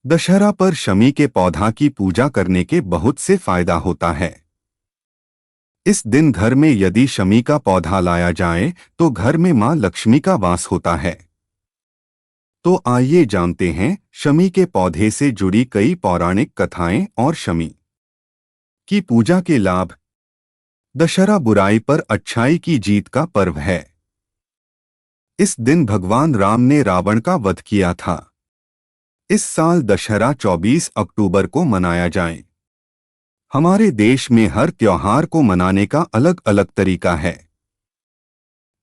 दशहरा पर शमी के पौधा की पूजा करने के बहुत से फायदा होता है। इस दिन घर में यदि शमी का पौधा लाया जाए तो घर में मां लक्ष्मी का वास होता है। तो आइए जानते हैं शमी के पौधे से जुड़ी कई पौराणिक कथाएं और शमी की पूजा के लाभ। दशहरा बुराई पर अच्छाई की जीत का पर्व है। इस दिन भगवान राम ने रावण का वध किया था। इस साल दशहरा 24 अक्टूबर को मनाया जाए। हमारे देश में हर त्योहार को मनाने का अलग अलग तरीका है।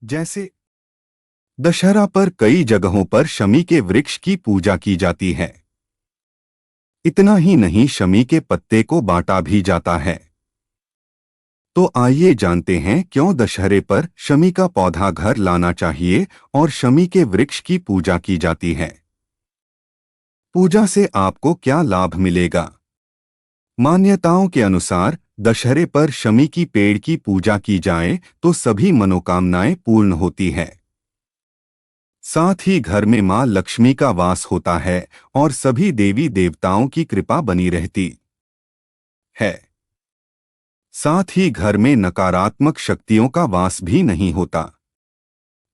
जैसे दशहरा पर कई जगहों पर शमी के वृक्ष की पूजा की जाती है। इतना ही नहीं, शमी के पत्ते को बांटा भी जाता है। तो आइए जानते हैं क्यों दशहरे पर शमी का पौधा घर लाना चाहिए और शमी के वृक्ष की पूजा की जाती है। पूजा से आपको क्या लाभ मिलेगा? मान्यताओं के अनुसार दशहरे पर शमी की पेड़ की पूजा की जाए तो सभी मनोकामनाएं पूर्ण होती है। साथ ही घर में मां लक्ष्मी का वास होता है और सभी देवी देवताओं की कृपा बनी रहती है। साथ ही घर में नकारात्मक शक्तियों का वास भी नहीं होता।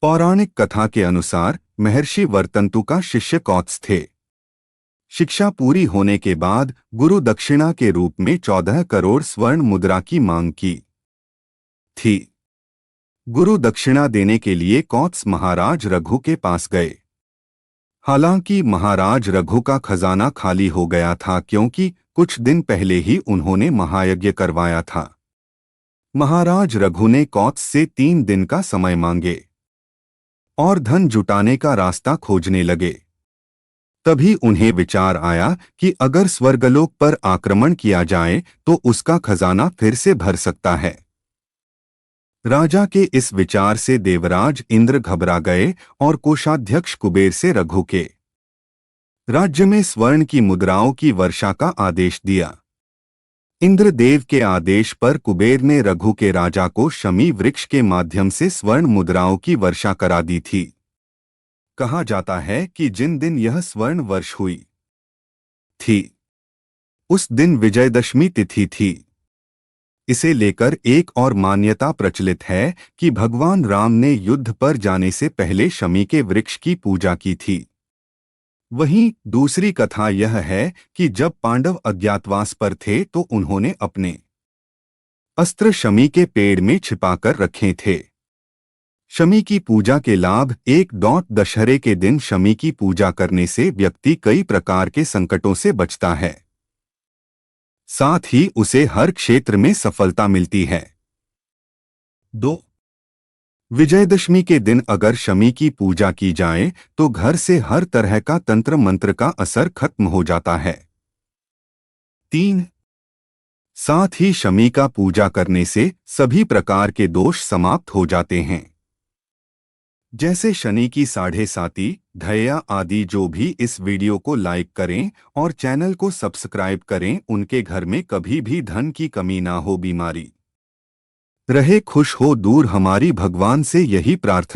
पौराणिक कथा के अनुसार महर्षि वर्तंतु का शिष्य कौत्स थे। शिक्षा पूरी होने के बाद गुरु दक्षिणा के रूप में 14 करोड़ स्वर्ण मुद्रा की मांग की थी। गुरु दक्षिणा देने के लिए कौत्स महाराज रघु के पास गए। हालांकि महाराज रघु का खजाना खाली हो गया था, क्योंकि कुछ दिन पहले ही उन्होंने महायज्ञ करवाया था। महाराज रघु ने कौत्स से 3 दिन का समय मांगे और धन जुटाने का रास्ता खोजने लगे। तभी उन्हें विचार आया कि अगर स्वर्गलोक पर आक्रमण किया जाए तो उसका खजाना फिर से भर सकता है। राजा के इस विचार से देवराज इंद्र घबरा गए और कोषाध्यक्ष कुबेर से रघु के राज्य में स्वर्ण की मुद्राओं की वर्षा का आदेश दिया। इंद्रदेव के आदेश पर कुबेर ने रघु के राजा को शमी वृक्ष के माध्यम से स्वर्ण मुद्राओं की वर्षा करा दी थी। कहा जाता है कि जिन दिन यह स्वर्ण वर्ष हुई थी उस दिन विजयदशमी तिथि थी। इसे लेकर एक और मान्यता प्रचलित है कि भगवान राम ने युद्ध पर जाने से पहले शमी के वृक्ष की पूजा की थी। वहीं दूसरी कथा यह है कि जब पांडव अज्ञातवास पर थे तो उन्होंने अपने अस्त्र शमी के पेड़ में छिपाकर रखे थे। शमी की पूजा के लाभ। दशहरे के दिन शमी की पूजा करने से व्यक्ति कई प्रकार के संकटों से बचता है। साथ ही उसे हर क्षेत्र में सफलता मिलती है। 2. विजयदशमी के दिन अगर शमी की पूजा की जाए तो घर से हर तरह का तंत्र मंत्र का असर खत्म हो जाता है। 3. साथ ही शमी का पूजा करने से सभी प्रकार के दोष समाप्त हो जाते हैं, जैसे शनि की 7.5 ढैया आदि। जो भी इस वीडियो को लाइक करें और चैनल को सब्सक्राइब करें, उनके घर में कभी भी धन की कमी ना हो, बीमारी रहे, खुश हो दूर, हमारी भगवान से यही प्रार्थना।